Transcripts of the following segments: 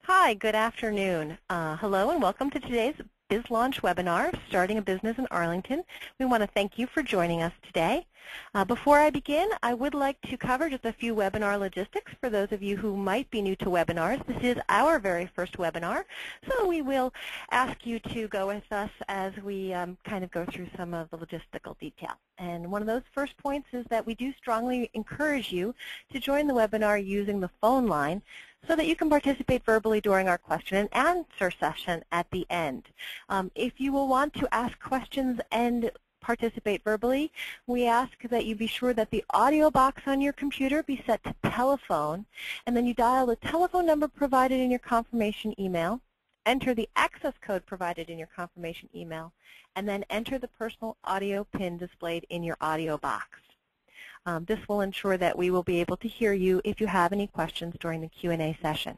Hi, good afternoon. Hello and welcome to today's BizLaunch webinar, Starting a Business in Arlington. We want to thank you for joining us today. Before I begin, I would like to cover just a few webinar logistics for those of you who might be new to webinars. This is our very first webinar, so we will ask you to go with us as we kind of go through some of the logistical detail. And one of those first points is that we do strongly encourage you to join the webinar using the phone line so that you can participate verbally during our question and answer session at the end. If you will want to ask questions and participate verbally, we ask that you be sure that the audio box on your computer be set to telephone, and then you dial the telephone number provided in your confirmation email, enter the access code provided in your confirmation email, and then enter the personal audio pin displayed in your audio box. This will ensure that we will be able to hear you if you have any questions during the Q&A session.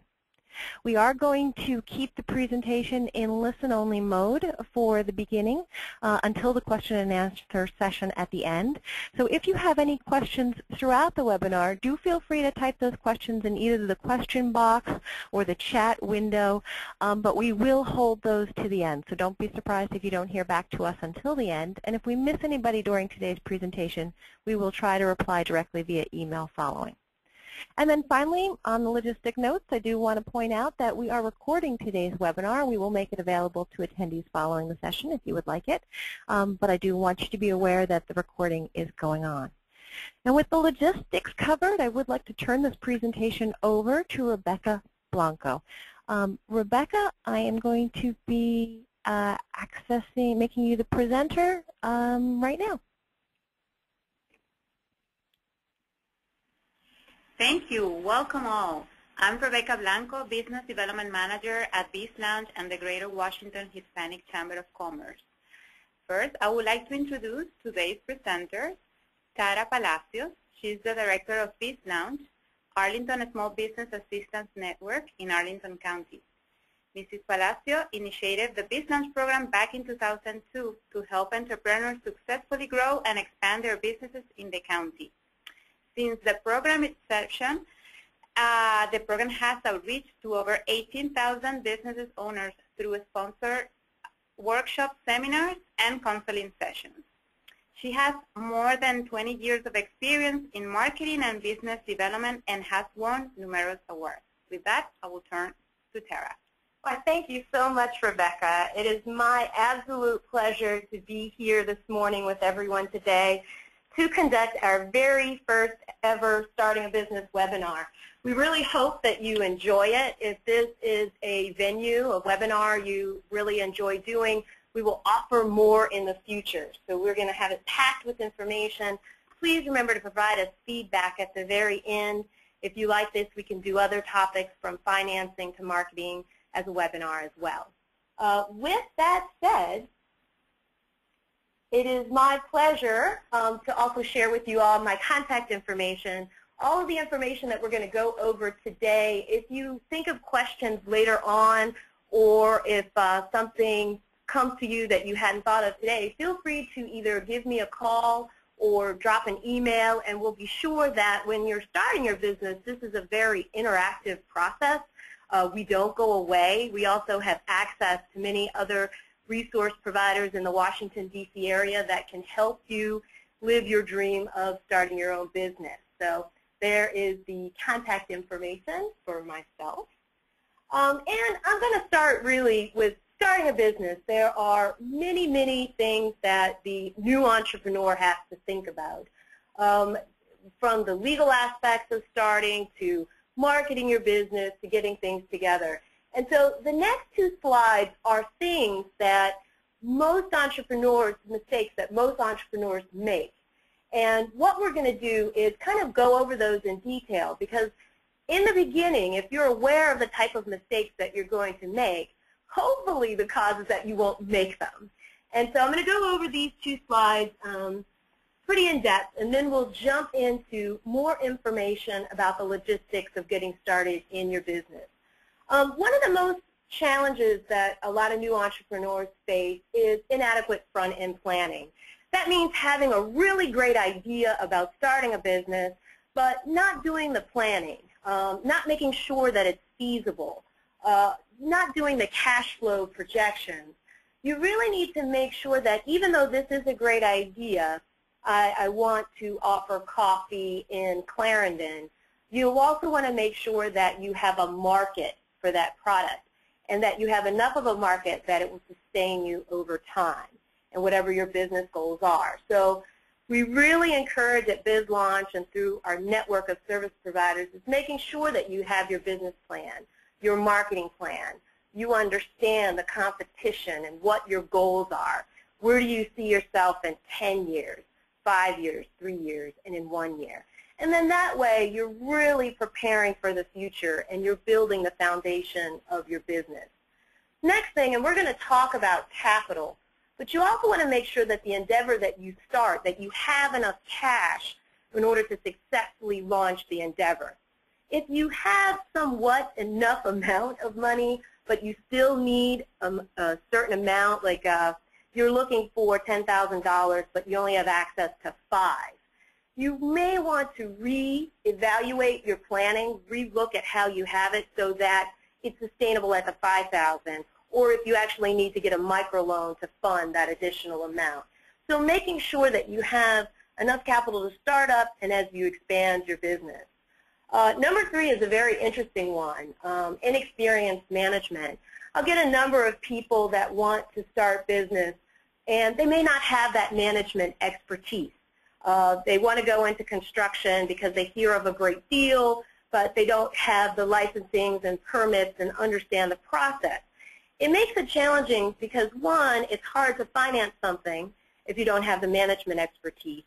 We are going to keep the presentation in listen-only mode for the beginning until the question and answer session at the end. So if you have any questions throughout the webinar, do feel free to type those questions in either the question box or the chat window, but we will hold those to the end. So don't be surprised if you don't hear back to us until the end. And if we miss anybody during today's presentation, we will try to reply directly via email following. And then finally, on the logistic notes, I do want to point out that we are recording today's webinar. We will make it available to attendees following the session if you would like it. But I do want you to be aware that the recording is going on. Now, with the logistics covered, I would like to turn this presentation over to Rebecca Blanco. Rebecca, I am going to be making you the presenter right now. Thank you. Welcome all. I'm Rebecca Blanco, Business Development Manager at BizLaunch and the Greater Washington Hispanic Chamber of Commerce. First, I would like to introduce today's presenters, Tara Palacios. She's the Director of BizLaunch, Arlington Small Business Assistance Network in Arlington County. Mrs. Palacios initiated the BizLaunch program back in 2002 to help entrepreneurs successfully grow and expand their businesses in the county. Since the program inception, the program has outreached to over 18,000 business owners through sponsored workshops, seminars, and counseling sessions. She has more than 20 years of experience in marketing and business development and has won numerous awards. With that, I will turn to Tara. Well, thank you so much, Rebecca. It is my absolute pleasure to be here this morning with everyone today to conduct our very first ever Starting a Business webinar. We really hope that you enjoy it. If this is a venue, a webinar you really enjoy doing, we will offer more in the future. So we're going to have it packed with information. Please remember to provide us feedback at the very end. If you like this, we can do other topics from financing to marketing as a webinar as well. With that said, it is my pleasure to also share with you all my contact information, all of the information that we're going to go over today. If you think of questions later on, or if something comes to you that you hadn't thought of today, feel free to either give me a call or drop an email, and we'll be sure that when you're starting your business, this is a very interactive process. We don't go away. We also have access to many other resource providers in the Washington, D.C. area that can help you live your dream of starting your own business. So there is the contact information for myself. And I'm going to start really with starting a business. There are many, many things that the new entrepreneur has to think about, from the legal aspects of starting to marketing your business to getting things together. And so the next two slides are things that most entrepreneurs, mistakes that most entrepreneurs make. And what we're going to do is kind of go over those in detail, because in the beginning, if you're aware of the type of mistakes that you're going to make, hopefully the cause is that you won't make them. And so I'm going to go over these two slides pretty in depth, and then we'll jump into more information about the logistics of getting started in your business. One of the most challenges that a lot of new entrepreneurs face is inadequate front-end planning. That means having a really great idea about starting a business, but not doing the planning, not making sure that it's feasible. not doing the cash flow projections, you really need to make sure that even though this is a great idea, I want to offer coffee in Clarendon, you also want to make sure that you have a market for that product and that you have enough of a market that it will sustain you over time and whatever your business goals are. So we really encourage at BizLaunch and through our network of service providers is making sure that you have your business plan, your marketing plan. You understand the competition and what your goals are. Where do you see yourself in 10 years, 5 years, 3 years, and in 1 year? And then that way you're really preparing for the future and you're building the foundation of your business. Next thing, and we're going to talk about capital, but you also want to make sure that the endeavor that you start, that you have enough cash in order to successfully launch the endeavor. If you have somewhat enough amount of money, but you still need a certain amount, like you're looking for $10,000, but you only have access to $5,000, you may want to re-evaluate your planning, re-look at how you have it so that it's sustainable at the $5,000, or if you actually need to get a microloan to fund that additional amount. So making sure that you have enough capital to start up and as you expand your business. Number 3 is a very interesting one, inexperienced management. I'll get a number of people that want to start business and they may not have that management expertise. They want to go into construction because they hear of a great deal, but they don't have the licensings and permits and understand the process. It makes it challenging because, one, it's hard to finance something if you don't have the management expertise.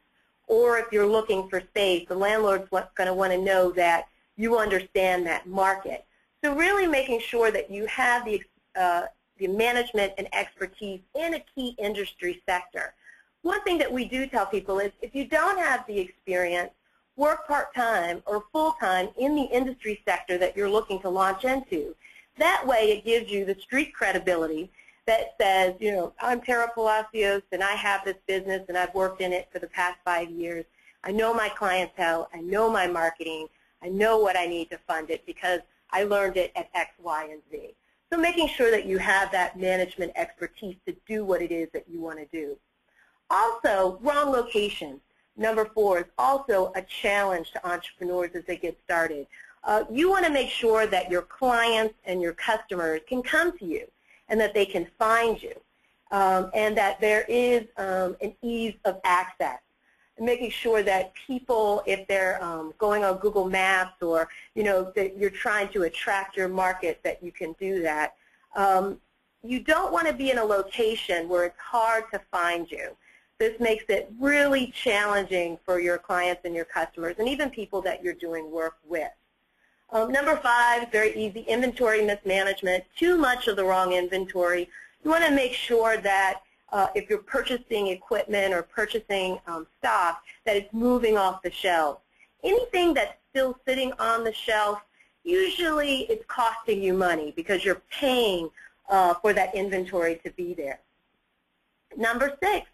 Or if you're looking for space, the landlord's going to want to know that you understand that market. So really making sure that you have the management and expertise in a key industry sector. One thing that we do tell people is if you don't have the experience, work part-time or full-time in the industry sector that you're looking to launch into. That way it gives you the street credibility that says, you know, I'm Tara Palacios and I have this business and I've worked in it for the past 5 years. I know my clientele, I know my marketing, I know what I need to fund it because I learned it at X, Y, and Z. So making sure that you have that management expertise to do what it is that you want to do. Also, wrong location. Number 4 is also a challenge to entrepreneurs as they get started. You want to make sure that your clients and your customers can come to you and that they can find you, and that there is an ease of access. And making sure that people, if they're going on Google Maps or, you know, that you're trying to attract your market, that you can do that. You don't want to be in a location where it's hard to find you. This makes it really challenging for your clients and your customers and even people that you're doing work with. Number 5, very easy, inventory mismanagement. Too much of the wrong inventory. You want to make sure that if you're purchasing equipment or purchasing stock, that it's moving off the shelf. Anything that's still sitting on the shelf, usually it's costing you money because you're paying for that inventory to be there. Number 6,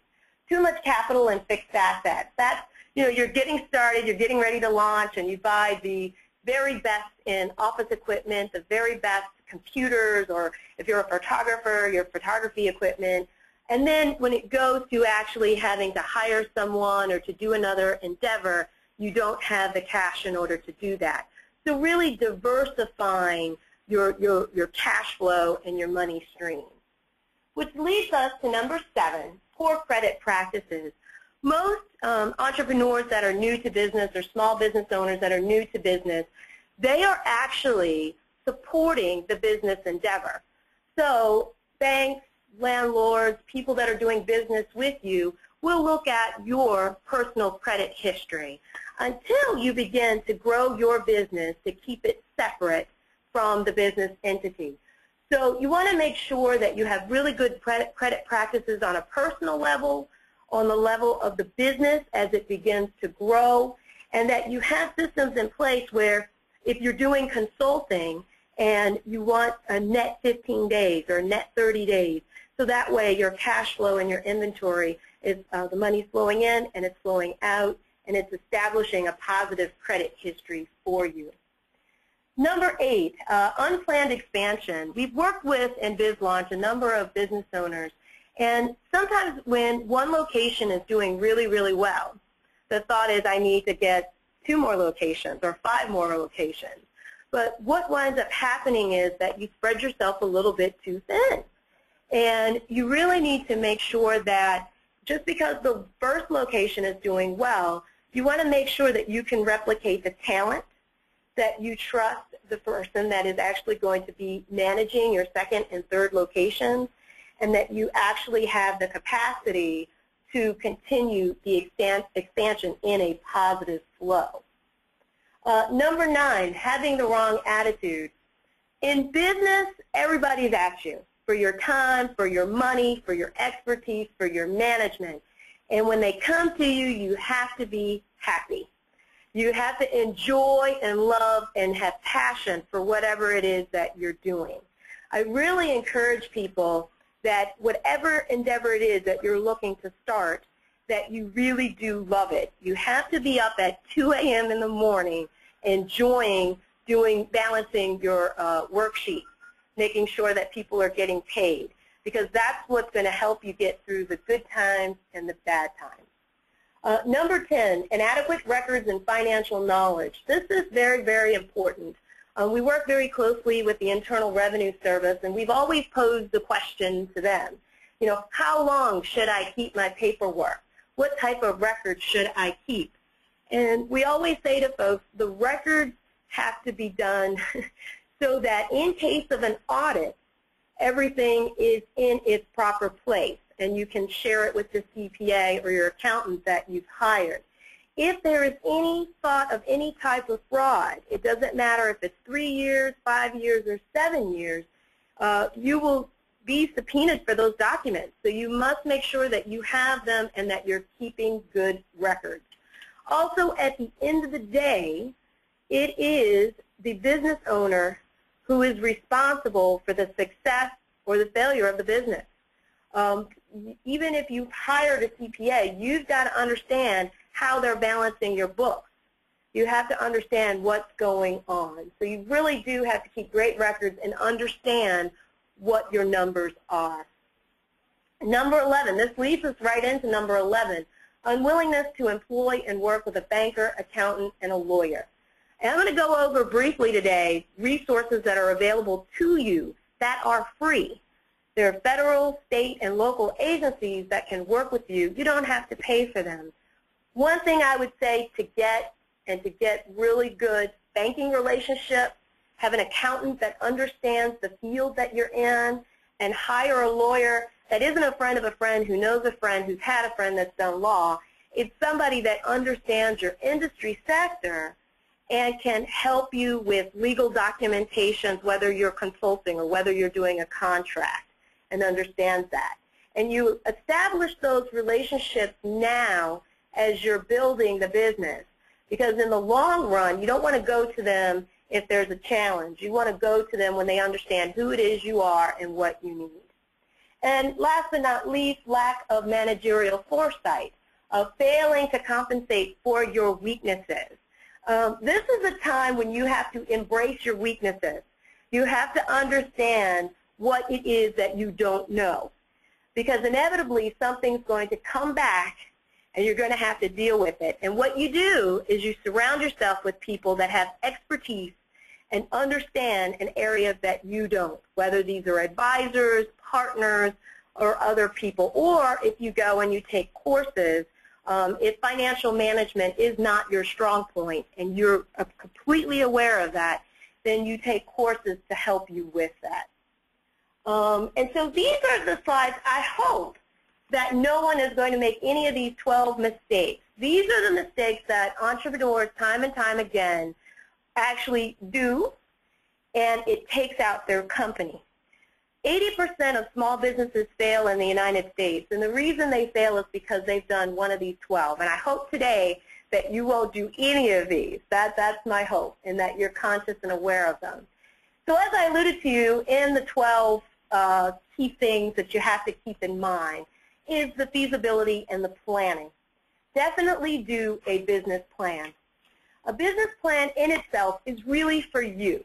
too much capital and fixed assets. That's, you know, you're getting started, you're getting ready to launch, and you buy the very best in office equipment, the very best computers, or if you're a photographer, your photography equipment. And then when it goes to actually having to hire someone or to do another endeavor, you don't have the cash in order to do that. So really diversifying your cash flow and your money stream. Which leads us to number 7, poor credit practices. Most entrepreneurs that are new to business or small business owners that are new to business, they are actually supporting the business endeavor. So banks, landlords, people that are doing business with you will look at your personal credit history until you begin to grow your business to keep it separate from the business entity. So you want to make sure that you have really good credit practices on a personal level, on the level of the business as it begins to grow, and that you have systems in place where if you're doing consulting and you want a net 15 days or a net 30 days, so that way your cash flow and your inventory is the money's flowing in and it's flowing out, and it's establishing a positive credit history for you. Number 8, unplanned expansion. We've worked with in BizLaunch a number of business owners, and sometimes when one location is doing really, really well, the thought is I need to get 2 more locations or 5 more locations. But what winds up happening is that you spread yourself a little bit too thin. And you really need to make sure that just because the first location is doing well, you want to make sure that you can replicate the talent, that you trust the person that is actually going to be managing your second and third locations, and that you actually have the capacity to continue the expansion in a positive flow. Number 9, having the wrong attitude. In business, everybody's at you for your time, for your money, for your expertise, for your management. And when they come to you, you have to be happy. You have to enjoy and love and have passion for whatever it is that you're doing. I really encourage people that whatever endeavor it is that you're looking to start, that you really do love it. You have to be up at 2 a.m. in the morning enjoying balancing your worksheets, making sure that people are getting paid, because that's what's going to help you get through the good times and the bad times. Number 10, inadequate records and financial knowledge. This is very, very important. We work very closely with the Internal Revenue Service, and we've always posed the question to them, you know, how long should I keep my paperwork? What type of records should I keep? And we always say to folks, the records have to be done so that in case of an audit, everything is in its proper place, and you can share it with your CPA or your accountant that you've hired. If there is any thought of any type of fraud, it doesn't matter if it's 3 years, 5 years, or 7 years, you will be subpoenaed for those documents. So you must make sure that you have them and that you're keeping good records. Also, at the end of the day, it is the business owner who is responsible for the success or the failure of the business. Even if you've hired a CPA, you've got to understand how they're balancing your books. You have to understand what's going on. So you really do have to keep great records and understand what your numbers are. Number 11, this leads us right into number 11, unwillingness to employ and work with a banker, accountant, and a lawyer. And I'm going to go over briefly today resources that are available to you that are free. There are federal, state, and local agencies that can work with you. You don't have to pay for them. One thing I would say to get really good banking relationships, have an accountant that understands the field that you're in, and hire a lawyer that isn't a friend of a friend who knows a friend who's had a friend that's done law. It's somebody that understands your industry sector and can help you with legal documentations, whether you're consulting or whether you're doing a contract, and understands that. And you establish those relationships now as you're building the business, because in the long run, you don't want to go to them if there's a challenge. You want to go to them when they understand who it is you are and what you need. And last but not least, lack of managerial foresight, of failing to compensate for your weaknesses. This is a time when you have to embrace your weaknesses. You have to understand what it is that you don't know, because inevitably something's going to come back and you're going to have to deal with it. And what you do is you surround yourself with people that have expertise and understand an area that you don't, whether these are advisors, partners, or other people. Or if you go and you take courses, if financial management is not your strong point and you're completely aware of that, then you take courses to help you with that. And so these are the slides. I hope that no one is going to make any of these 12 mistakes. These are the mistakes that entrepreneurs time and time again actually do, and it takes out their company. 80% of small businesses fail in the United States, and the reason they fail is because they've done one of these 12. And I hope today that you won't do any of these. That's my hope, and that you're conscious and aware of them. So as I alluded to you, in the 12 key things that you have to keep in mind is the feasibility and the planning. Definitely do a business plan. A business plan in itself is really for you.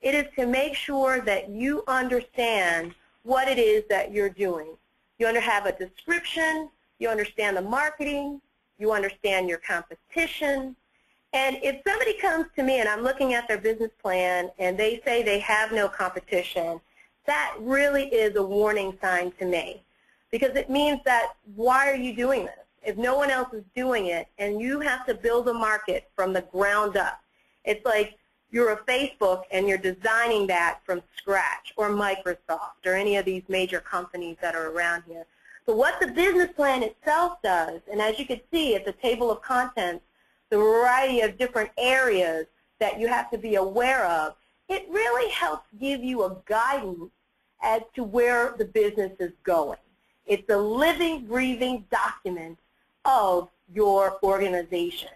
It is to make sure that you understand what it is that you're doing. You have a description, you understand the marketing, you understand your competition. And if somebody comes to me and I'm looking at their business plan and they say they have no competition, that really is a warning sign to me. Because it means that, why are you doing this? If no one else is doing it and you have to build a market from the ground up, it's like you're a Facebook and you're designing that from scratch, or Microsoft, or any of these major companies that are around here. So what the business plan itself does, and as you can see at the table of contents, the variety of different areas that you have to be aware of, it really helps give you a guidance as to where the business is going. It's a living, breathing document of your organization.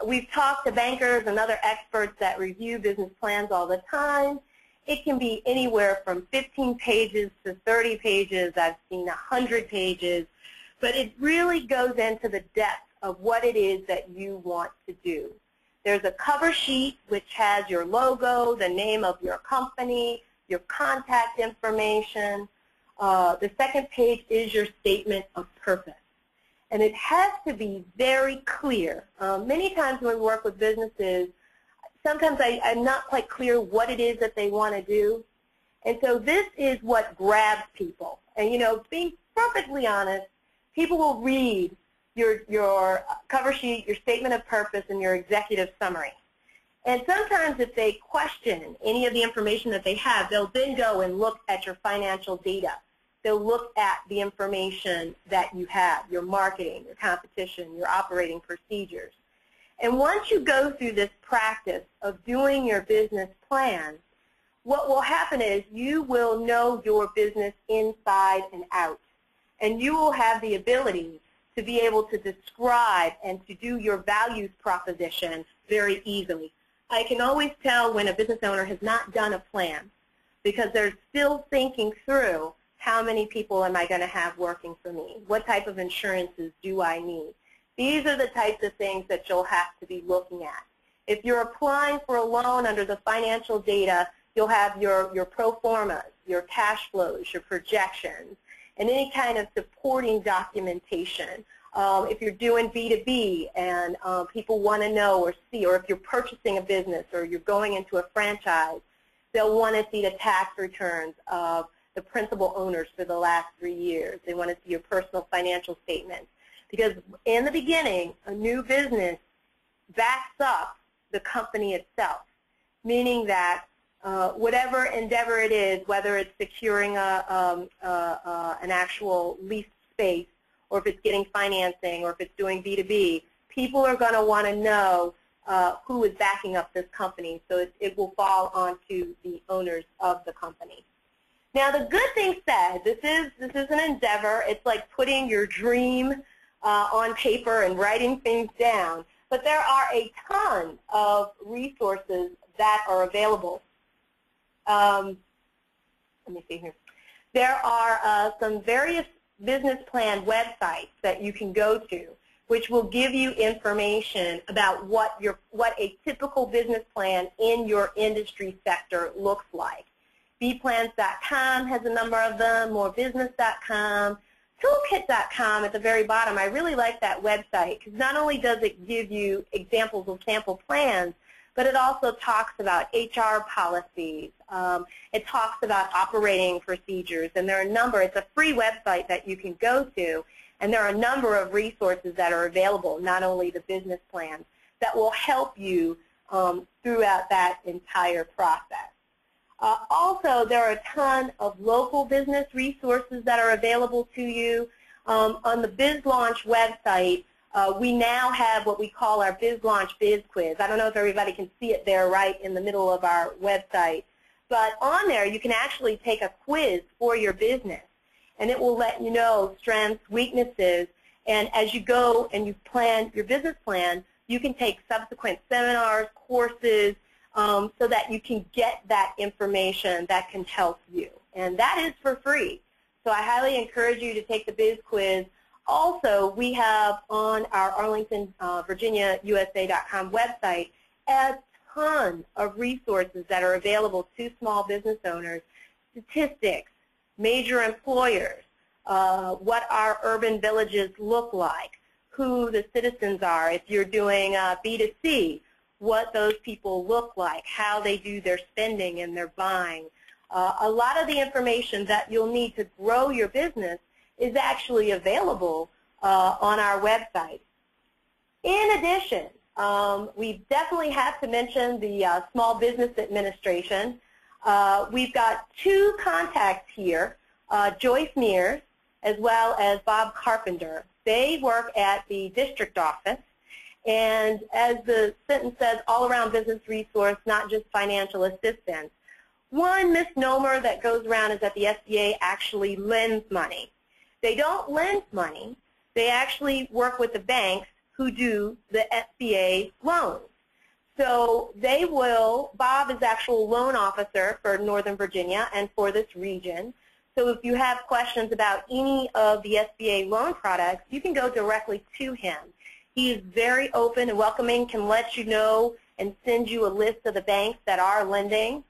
We've talked to bankers and other experts that review business plans all the time. It can be anywhere from 15 pages to 30 pages. I've seen 100 pages. But it really goes into the depth of what it is that you want to do. There's a cover sheet which has your logo, the name of your company, your contact information. The second page is your statement of purpose. And it has to be very clear. Many times when we work with businesses, sometimes I'm not quite clear what it is that they want to do. And so this is what grabs people. And, you know, being perfectly honest, people will read your cover sheet, your statement of purpose, and your executive summary. And sometimes if they question any of the information that they have, they'll then go and look at your financial data. They'll look at the information that you have, your marketing, your competition, your operating procedures. And once you go through this practice of doing your business plan, what will happen is you will know your business inside and out. And you will have the ability to be able to describe and to do your values proposition very easily. I can always tell when a business owner has not done a plan because they're still thinking through, how many people am I going to have working for me? What type of insurances do I need? These are the types of things that you'll have to be looking at. If you're applying for a loan under the financial data, you'll have your pro formas, your cash flows, your projections, and any kind of supporting documentation. If you're doing B2B and people want to know or see, or if you're purchasing a business or you're going into a franchise, they'll want to see the tax returns of the principal owners for the last 3 years. They want to see your personal financial statements. Because in the beginning, a new business backs up the company itself, meaning that whatever endeavor it is, whether it's securing an actual leased space, or if it's getting financing, or if it's doing B2B, people are going to want to know who is backing up this company, so it will fall onto the owners of the company. Now, the good thing said, this is an endeavor. It's like putting your dream on paper and writing things down, but there are a ton of resources that are available. Let me see here. There are some various business plan websites that you can go to, which will give you information about what a typical business plan in your industry sector looks like. bplans.com has a number of them, morebusiness.com, toolkit.com at the very bottom. I really like that website because not only does it give you examples of sample plans, but it also talks about HR policies. It talks about operating procedures, and there are a number. It's a free website that you can go to, and there are a number of resources that are available, not only the business plans, that will help you throughout that entire process. Also, there are a ton of local business resources that are available to you. On the BizLaunch website, we now have what we call our BizLaunch Biz Quiz. I don't know if everybody can see it there right in the middle of our website. But on there, you can actually take a quiz for your business, and it will let you know strengths, weaknesses, and as you go and you plan your business plan, you can take subsequent seminars, courses, so that you can get that information that can help you. And that is for free. So I highly encourage you to take the Biz Quiz. Also, we have on our Arlington, Virginia, USA.com website a ton of resources that are available to small business owners, statistics, major employers, what our urban villages look like, who the citizens are, if you're doing B2C, what those people look like, how they do their spending and their buying. A lot of the information that you'll need to grow your business is actually available on our website. In addition, we definitely have to mention the Small Business Administration. We've got two contacts here, Joyce Mears as well as Bob Carpenter. They work at the district office, and as the sentence says, all-around business resource, not just financial assistance. One misnomer that goes around is that the SBA actually lends money. They don't lend money. They actually work with the banks who do the SBA loans. So they will, Bob is actual loan officer for Northern Virginia and for this region. So if you have questions about any of the SBA loan products, you can go directly to him. He is very open and welcoming, can let you know and send you a list of the banks that are lending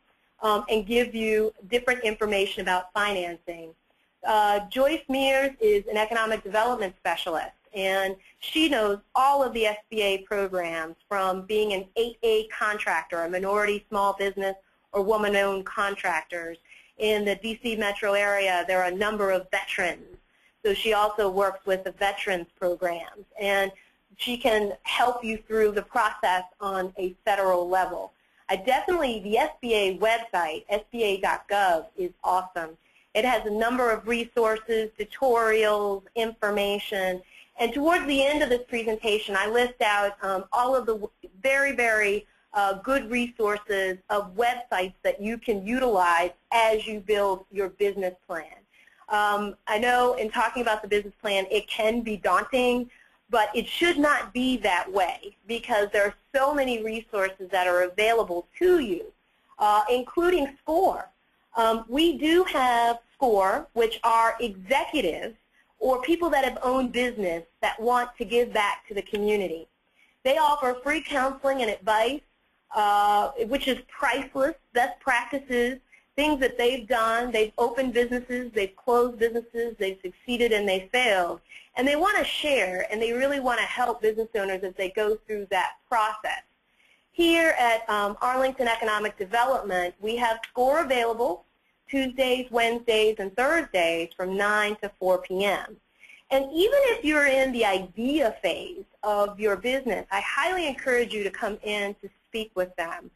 and give you different information about financing. Joyce Mears is an economic development specialist, and she knows all of the SBA programs, from being an 8A contractor, a minority small business or woman-owned contractors. In the DC metro area, there are a number of veterans. So she also works with the veterans programs, and she can help you through the process on a federal level. Definitely the SBA website, sba.gov, is awesome. It has a number of resources, tutorials, information, and towards the end of this presentation, I list out all of the very, very good resources of websites that you can utilize as you build your business plan. I know in talking about the business plan, it can be daunting, but it should not be that way, because there are so many resources that are available to you, including SCORE. We do have SCORE, which are executives or people that have owned business that want to give back to the community. They offer free counseling and advice, which is priceless, best practices, things that they've done. They've opened businesses, they've closed businesses, they've succeeded and they failed. And they want to share, and they really want to help business owners as they go through that process. Here at Arlington Economic Development, we have SCORE available Tuesdays, Wednesdays, and Thursdays from 9 to 4 p.m. And even if you're in the idea phase of your business, I highly encourage you to come in to speak with them.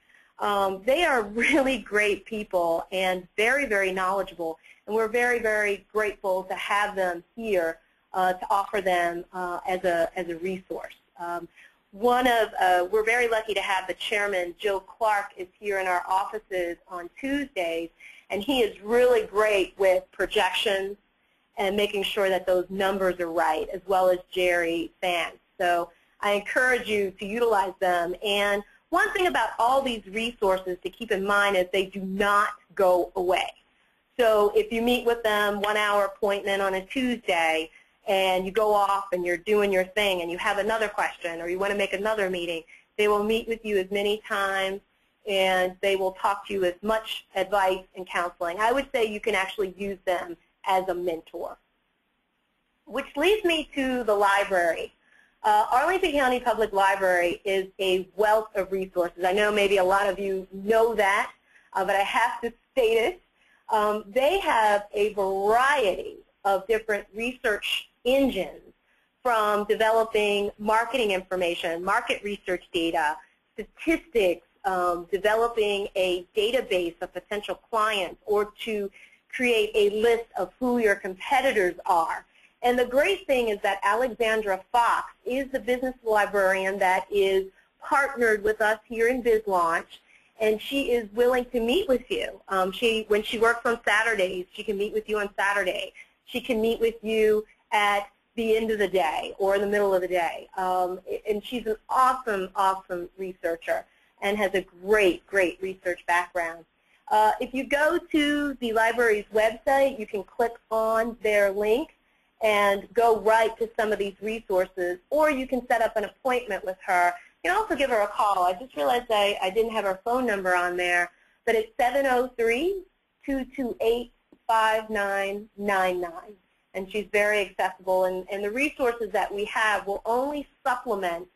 They are really great people and very, very knowledgeable, and we're very, very grateful to have them here to offer them as a resource. We're very lucky to have the chairman, Joe Clark, is here in our offices on Tuesdays, and he is really great with projections and making sure that those numbers are right, as well as Jerry Vance. So I encourage you to utilize them. And one thing about all these resources to keep in mind is they do not go away. So if you meet with them, 1-hour appointment on a Tuesday, and you go off and you're doing your thing and you have another question or you want to make another meeting, they will meet with you as many times and they will talk to you as much advice and counseling. I would say you can actually use them as a mentor. Which leads me to the library. Arlington County Public Library is a wealth of resources. I know maybe a lot of you know that, but I have to state it. They have a variety of different research engines, from developing marketing information, market research data, statistics, developing a database of potential clients, or to create a list of who your competitors are. And the great thing is that Alexandra Fox is the business librarian that is partnered with us here in BizLaunch, and she is willing to meet with you. When she works on Saturdays, she can meet with you on Saturday. She can meet with you at the end of the day or in the middle of the day. And she's an awesome, awesome researcher and has a great, great research background. If you go to the library's website, you can click on their link, and go right to some of these resources, or you can set up an appointment with her. You can also give her a call. I just realized I didn't have her phone number on there, but it's 703-228-5999, and she's very accessible, and the resources that we have will only supplement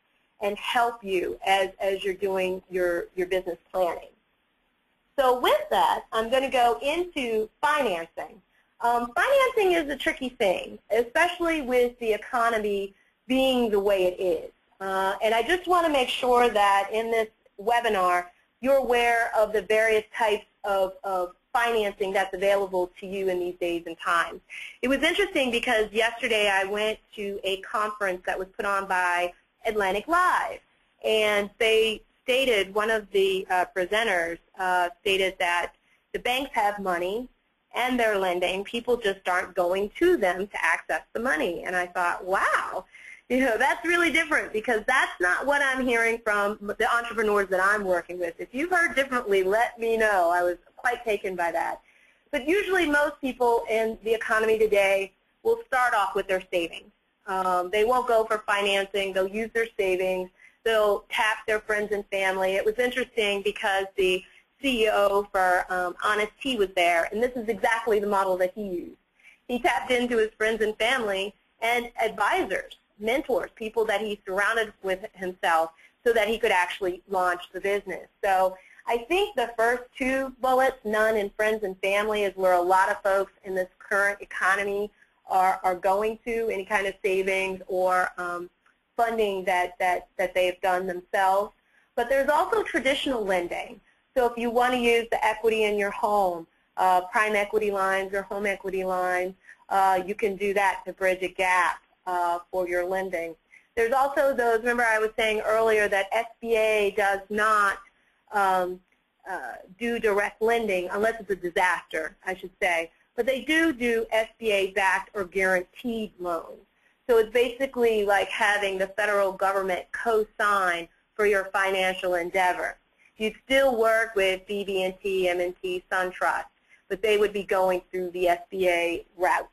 and help you as you're doing your business planning. So with that, I'm going to go into financing. Financing is a tricky thing, especially with the economy being the way it is. And I just want to make sure that in this webinar, you're aware of the various types of financing that's available to you in these days and times. It was interesting because yesterday I went to a conference that was put on by Atlantic Live, and they stated, one of the presenters stated that the banks have money and they're lending. People just aren't going to them to access the money. And I thought, wow, that's really different, because that's not what I'm hearing from the entrepreneurs that I'm working with. If you've heard differently, let me know. I was quite taken by that. But usually most people in the economy today will start off with their savings. They won't go for financing. They'll use their savings. They'll tap their friends and family. It was interesting because the CEO for Honest Tea was there, and this is exactly the model that he used. He tapped into his friends and family and advisors, mentors, people that he surrounded with himself so that he could actually launch the business. So I think the first two bullets, none in friends and family, is where a lot of folks in this current economy are going to, any kind of savings or funding that they've done themselves. But there's also traditional lending. So if you want to use the equity in your home, prime equity lines or home equity lines, you can do that to bridge a gap for your lending. There's also those, remember I was saying earlier that SBA does not do direct lending unless it's a disaster, I should say. But they do SBA-backed or guaranteed loans. So it's basically like having the federal government co-sign for your financial endeavor. You'd still work with BB&T, M&T, SunTrust, but they would be going through the SBA route.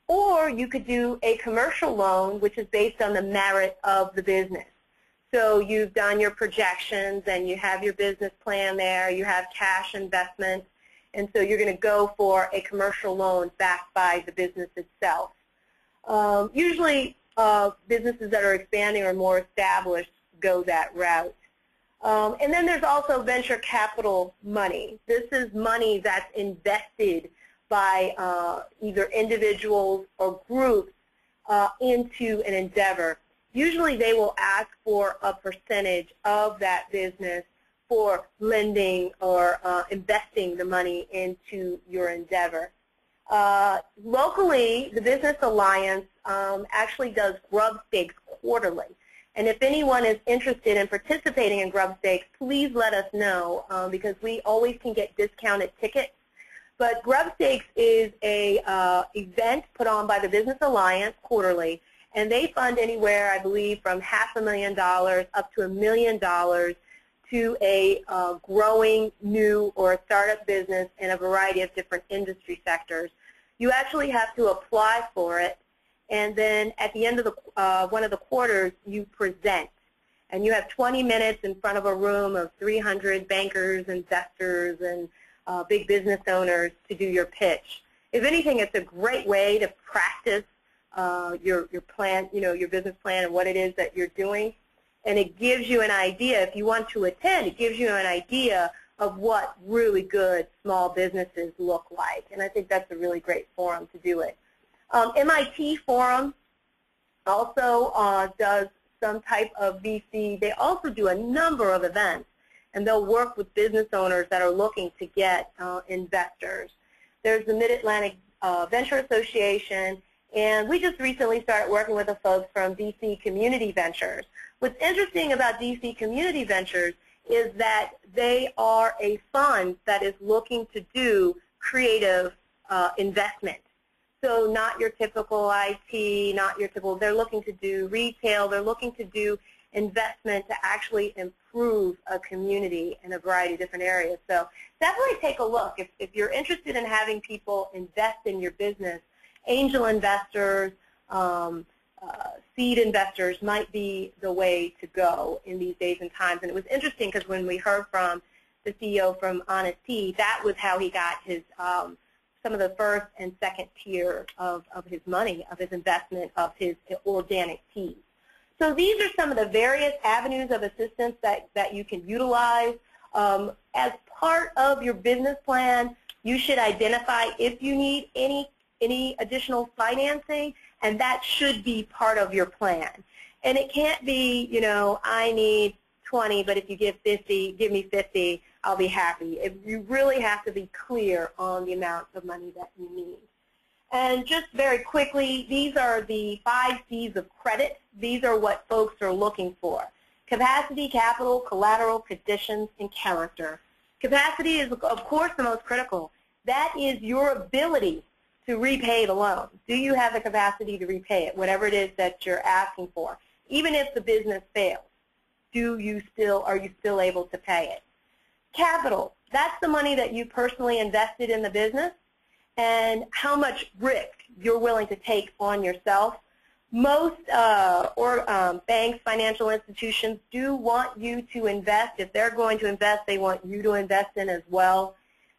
Or you could do a commercial loan, which is based on the merit of the business. So you've done your projections and you have your business plan there, you have cash investments, and so you're going to go for a commercial loan backed by the business itself. Usually businesses that are expanding or more established go that route. And then there's also venture capital money. This is money that's invested by either individuals or groups into an endeavor. Usually they will ask for a percentage of that business for lending or investing the money into your endeavor. Locally, the Business Alliance actually does grub stakes quarterly. And if anyone is interested in participating in grub stakes, please let us know because we always can get discounted tickets. But grub stakes is a event put on by the Business Alliance quarterly, and they fund anywhere, I believe, from $500,000 up to $1 million to a growing new or a startup business in a variety of different industry sectors. You actually have to apply for it, and then at the end of the, one of the quarters, you present. And you have 20 minutes in front of a room of 300 bankers, investors, and big business owners to do your pitch. If anything, it's a great way to practice your plan, your business plan and what it is that you're doing. And it gives you an idea, if you want to attend, it gives you an idea of what really good small businesses look like. And I think that's a really great forum to do it. MIT Forum also does some type of VC. They also do a number of events, and they'll work with business owners that are looking to get investors. There's the Mid-Atlantic Venture Association, and we just recently started working with the folks from DC Community Ventures. What's interesting about DC Community Ventures is that they are a fund that is looking to do creative investment. So not your typical IT, not your typical, they're looking to do retail, they're looking to do investment to actually improve a community in a variety of different areas. So definitely take a look. If you're interested in having people invest in your business, angel investors, seed investors might be the way to go in these days and times. And it was interesting because when we heard from the CEO from Honest Tea, that was how he got his some of the first and second tier of his money, of his investment, of his organic tea. So these are some of the various avenues of assistance that you can utilize. As part of your business plan, you should identify if you need any additional financing, and that should be part of your plan. And it can't be, you know, I need 20, but if you give 50, give me 50, I'll be happy. You really have to be clear on the amount of money that you need. And just very quickly, these are the 5 C's of credit. These are what folks are looking for: capacity, capital, collateral, conditions, and character. Capacity is, of course, the most critical. That is your ability to repay the loan. Do you have the capacity to repay it, whatever it is that you're asking for? Even if the business fails, are you still able to pay it? Capital, that's the money that you personally invested in the business and how much risk you're willing to take on yourself. Most banks, financial institutions do want you to invest. If they're going to invest, they want you to invest in as well.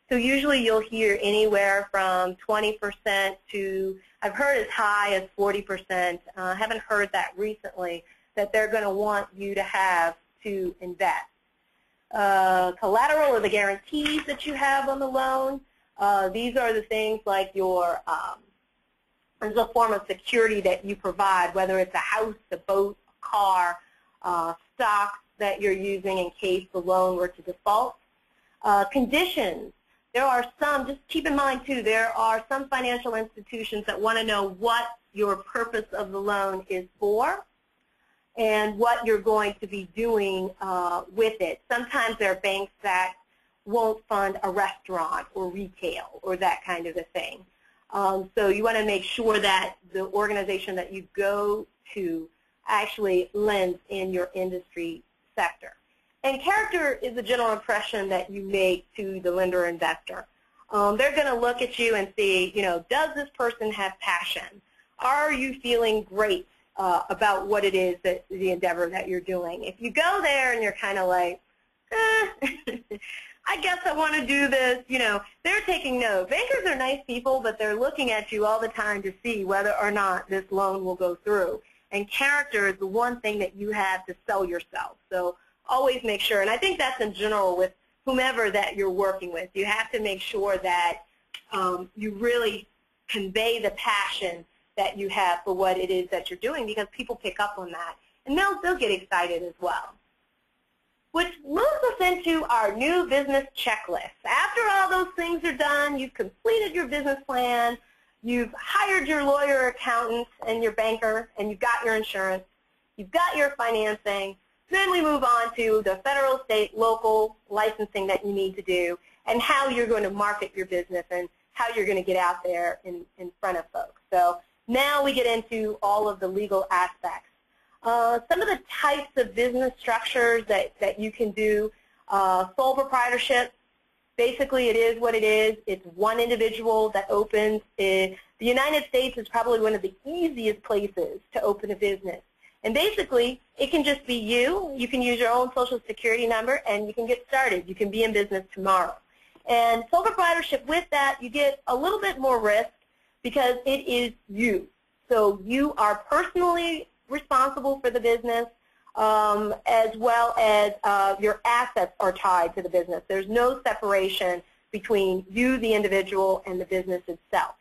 So usually you'll hear anywhere from 20% to, I've heard as high as 40%. I haven't heard that recently, that they're going to want you to have to invest. Collateral are the guarantees that you have on the loan. These are the things like your, there's a form of security that you provide, whether it's a house, a boat, a car, stocks that you're using in case the loan were to default. Conditions. There are some, just keep in mind too, there are some financial institutions that want to know what your purpose of the loan is for and what you're going to be doing with it. Sometimes there are banks that won't fund a restaurant or retail or that kind of a thing. So you want to make sure that the organization that you go to actually lends in your industry sector. And character is the general impression that you make to the lender or investor. They're going to look at you and see, you know, does this person have passion? Are you feeling great about what it is, that the endeavor that you're doing? If you go there and you're kind of like, I guess I want to do this, you know, they're taking note. Bankers are nice people, but they're looking at you all the time to see whether or not this loan will go through. And character is the one thing that you have to sell yourself. So always make sure, and I think that's in general with whomever that you're working with. You have to make sure that you really convey the passion that you have for what it is that you're doing, because people pick up on that, and they'll get excited as well. Which moves us into our new business checklist. After all those things are done, you've completed your business plan, you've hired your lawyer, accountant, and your banker, and you've got your insurance, you've got your financing. Then we move on to the federal, state, local licensing that you need to do and how you're going to market your business and how you're going to get out there in front of folks. So now we get into all of the legal aspects. Some of the types of business structures that you can do, sole proprietorship, basically it is what it is. It's one individual that opens it. The United States is probably one of the easiest places to open a business. And basically, it can just be you. You can use your own Social Security number, and you can get started. You can be in business tomorrow. And sole proprietorship, with that, you get a little bit more risk because it is you. So you are personally responsible for the business, as well as your assets are tied to the business. There's no separation between you, the individual, and the business itself.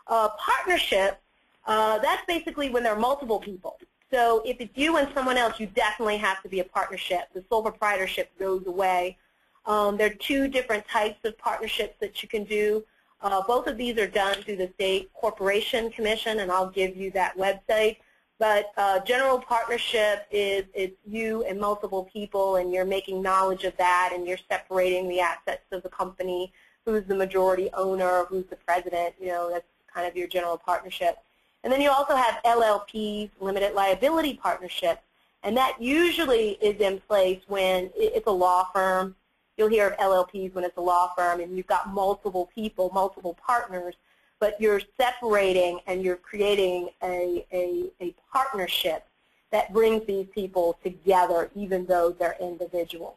Partnership, that's basically when there are multiple people. So if it's you and someone else, you definitely have to be a partnership. The sole proprietorship goes away. There are 2 different types of partnerships that you can do. Both of these are done through the State Corporation Commission, and I'll give you that website. But general partnership is it's you and multiple people, and you're making knowledge of that, and you're separating the assets of the company, who's the majority owner, who's the president. You know, that's kind of your general partnership. And then you also have LLPs, limited liability partnerships, and that usually is in place when it's a law firm. You'll hear of LLPs when it's a law firm and you've got multiple people, multiple partners. but you're separating and you're creating a partnership that brings these people together even though they're individuals.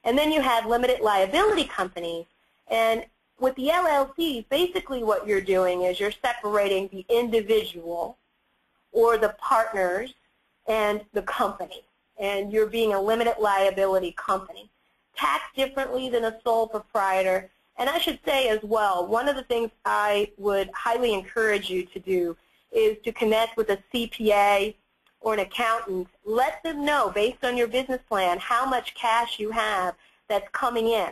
And then you have limited liability companies, and with the LLCs, basically what you're doing is you're separating the individual or the partners and the company, and you're being a limited liability company. Taxed differently than a sole proprietor. And I should say as well, one of the things I would highly encourage you to do is to connect with a CPA or an accountant. Let them know, based on your business plan, how much cash you have that's coming in.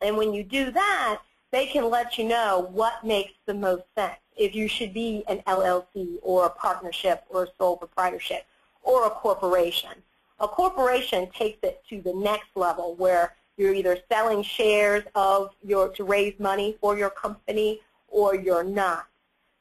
And when you do that, they can let you know what makes the most sense, if you should be an LLC or a partnership or a sole proprietorship or a corporation. A corporation takes it to the next level where you're either selling shares of to raise money for your company or you're not.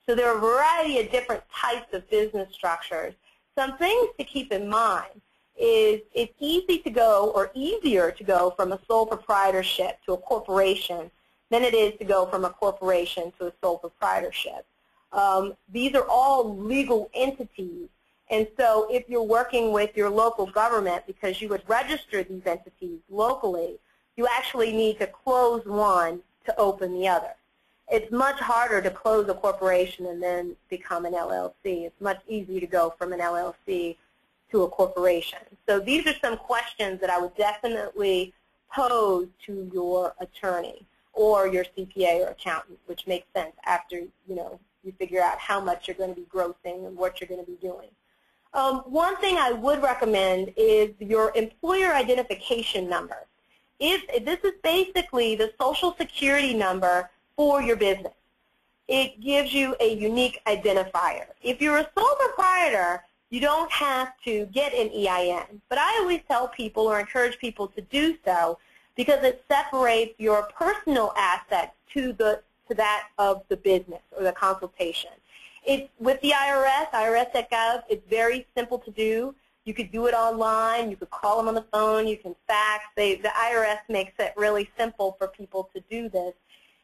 So there are a variety of different types of business structures. Some things to keep in mind is it's easy to go, or easier to go, from a sole proprietorship to a corporation than it is to go from a corporation to a sole proprietorship. These are all legal entities, and so if you're working with your local government, because you would register these entities locally, you actually need to close one to open the other. It's much harder to close a corporation and then become an LLC. It's much easier to go from an LLC to a corporation. So these are some questions that I would definitely pose to your attorney or your CPA or accountant, which makes sense after you figure out how much you're going to be grossing and what you're going to be doing. One thing I would recommend is your employer identification number. This is basically the Social Security number for your business. It gives you a unique identifier. If you're a sole proprietor, you don't have to get an EIN, but I always tell people or encourage people to do so because it separates your personal assets to that of the business or the consultation. With the IRS.gov, it's very simple to do. You could do it online. You could call them on the phone. You can fax. The IRS makes it really simple for people to do this.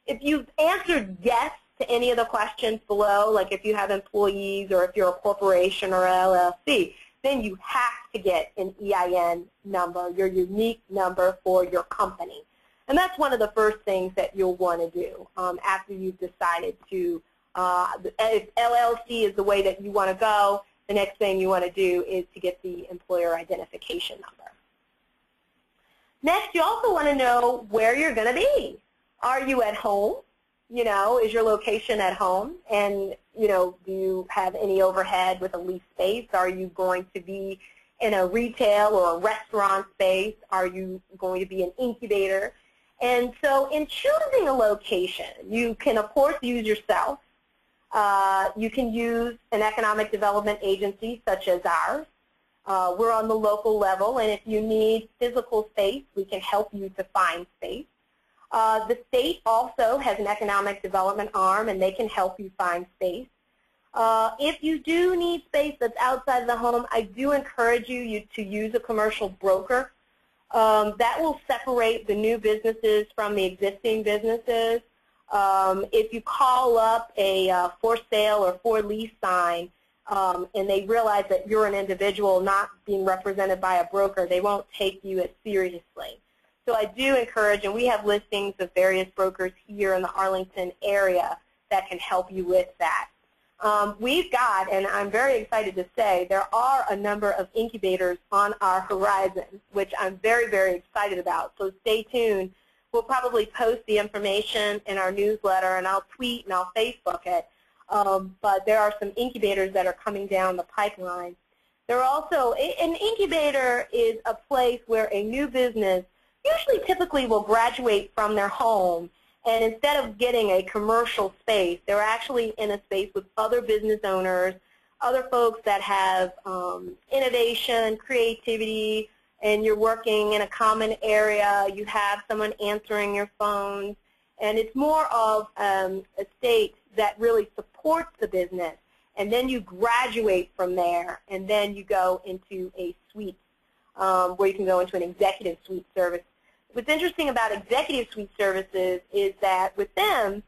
If you've answered yes to any of the questions below, like if you have employees or if you're a corporation or LLC, then you have to get an EIN number, your unique number for your company. And that's one of the first things that you'll want to do after you've decided to, if LLC is the way that you want to go, the next thing you want to do is to get the employer identification number. Next, you also want to know where you're going to be. Are you at home? Is your location at home? And, do you have any overhead with a lease space? Are you going to be in a retail or a restaurant space? Are you going to be an incubator? And so in choosing a location, you can, of course, use yourself. You can use an economic development agency such as ours. We're on the local level, and if you need physical space, we can help you to find space. The state also has an economic development arm, and they can help you find space. If you do need space that's outside the home, I do encourage you to use a commercial broker. That will separate the new businesses from the existing businesses. If you call up a for sale or for lease sign and they realize that you're an individual not being represented by a broker, they won't take you as seriously. So I do encourage, and we have listings of various brokers here in the Arlington area that can help you with that. We've got, and I'm very excited to say, there are a number of incubators on our horizon, which I'm very, very excited about. So stay tuned. We'll probably post the information in our newsletter, and I'll tweet and I'll Facebook it. But there are some incubators that are coming down the pipeline. There are also, an incubator is a place where a new business usually typically will graduate from their home, and instead of getting a commercial space, they're actually in a space with other business owners, other folks that have innovation, creativity, and you're working in a common area, you have someone answering your phones, and it's more of a state that really supports the business, and then you graduate from there, and then you go into a suite where you can go into an executive suite service. What's interesting about executive suite services is that with them,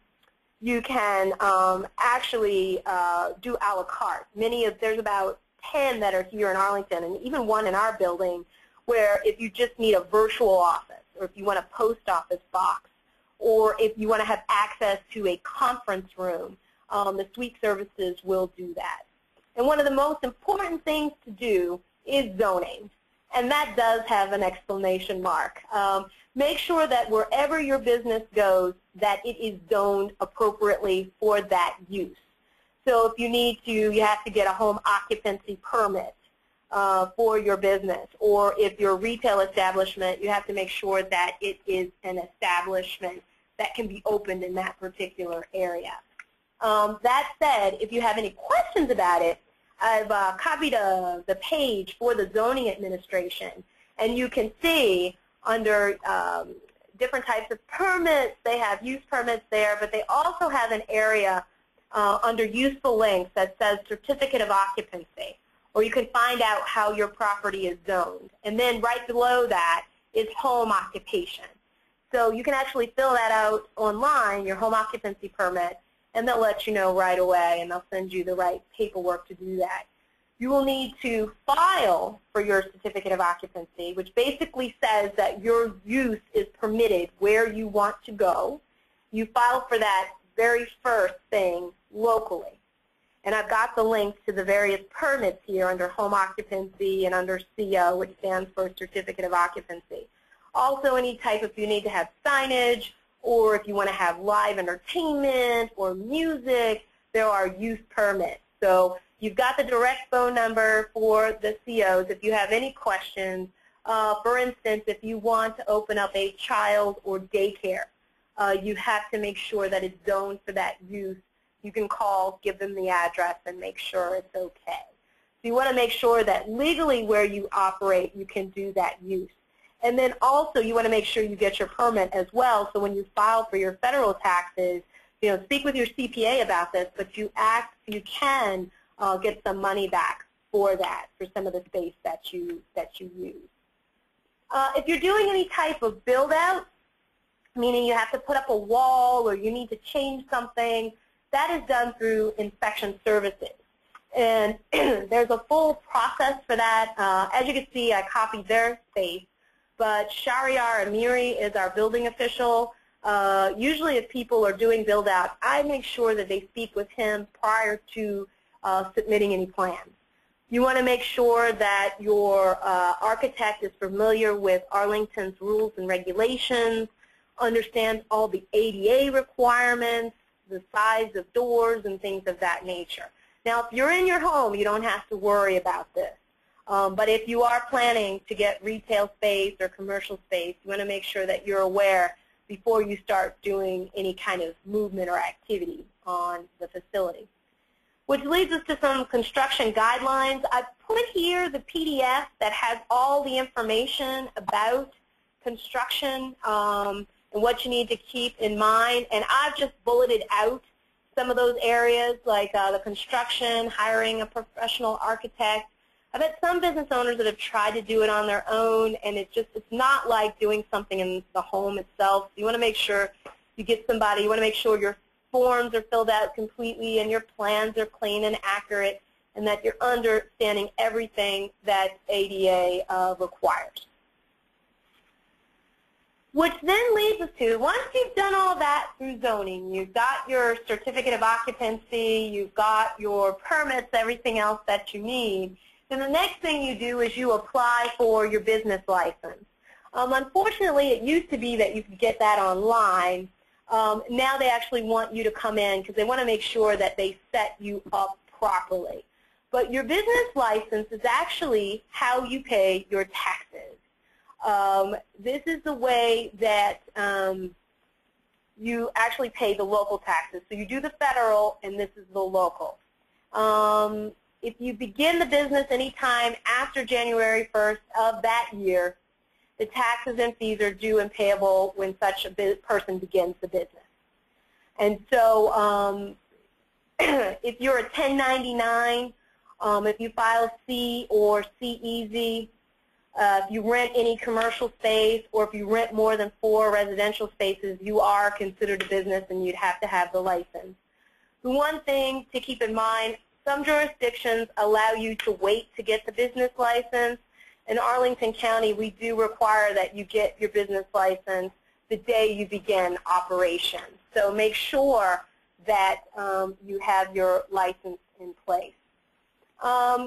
you can actually do a la carte. There's about 10 that are here in Arlington, and even one in our building, where if you just need a virtual office, or if you want a post office box, or if you want to have access to a conference room, the suite services will do that. And one of the most important things to do is zoning, and that does have an exclamation mark. Make sure that wherever your business goes, that it is zoned appropriately for that use. So if you need to, you have to get a home occupancy permit for your business, or if you're a retail establishment, you have to make sure that it is an establishment that can be opened in that particular area. That said, if you have any questions about it, I've copied the page for the zoning administration, and you can see under different types of permits, they have use permits there, but they also have an area under useful links that says certificate of occupancy, or you can find out how your property is zoned. And then right below that is home occupation. So you can actually fill that out online, your home occupancy permit, and they'll let you know right away, and they'll send you the right paperwork to do that. You will need to file for your certificate of occupancy, which basically says that your use is permitted where you want to go. You file for that very first thing locally. And I've got the links to the various permits here under home occupancy and under CO, which stands for certificate of occupancy. Also, any type, if you need to have signage, or if you want to have live entertainment or music, there are use permits. So you've got the direct phone number for the COs if you have any questions. For instance, if you want to open up a child or daycare, you have to make sure that it's zoned for that use. You can call, give them the address, and make sure it's okay. So you want to make sure that legally where you operate, you can do that use. And then also you want to make sure you get your permit as well, so when you file for your federal taxes, you know, speak with your CPA about this, but you can get some money back for that, for some of the space that you use. If you're doing any type of build out, meaning you have to put up a wall or you need to change something, that is done through inspection services. And there's a full process for that. As you can see, I copied their space. But Shahriar Amiri is our building official. Usually if people are doing build out, I make sure that they speak with him prior to submitting any plans. You want to make sure that your architect is familiar with Arlington's rules and regulations, understands all the ADA requirements, the size of doors and things of that nature. Now if you're in your home, you don't have to worry about this. But if you are planning to get retail space or commercial space, you want to make sure that you're aware before you start doing any kind of movement or activity on the facility. Which leads us to some construction guidelines. I've put here the PDF that has all the information about construction and what you need to keep in mind. And I've just bulleted out some of those areas, like the construction, hiring a professional architect. I've had some business owners that have tried to do it on their own, and it's not like doing something in the home itself. You want to make sure you get somebody. You want to make sure your forms are filled out completely and your plans are clean and accurate, and that you're understanding everything that ADA requires. Which then leads us to, once you've done all that through zoning, you've got your certificate of occupancy, you've got your permits, everything else that you need, then the next thing you do is you apply for your business license. Unfortunately, it used to be that you could get that online. Now they actually want you to come in because they want to make sure that they set you up properly. But your business license is actually how you pay your taxes. This is the way that you actually pay the local taxes. So you do the federal, and this is the local. If you begin the business anytime after January 1st of that year, the taxes and fees are due and payable when such a person begins the business. And so if you're a 1099, if you file C or C-Easy, If you rent any commercial space or if you rent more than 4 residential spaces, you are considered a business and you'd have to have the license. The one thing to keep in mind, some jurisdictions allow you to wait to get the business license. In Arlington County, we do require that you get your business license the day you begin operation. So make sure that you have your license in place.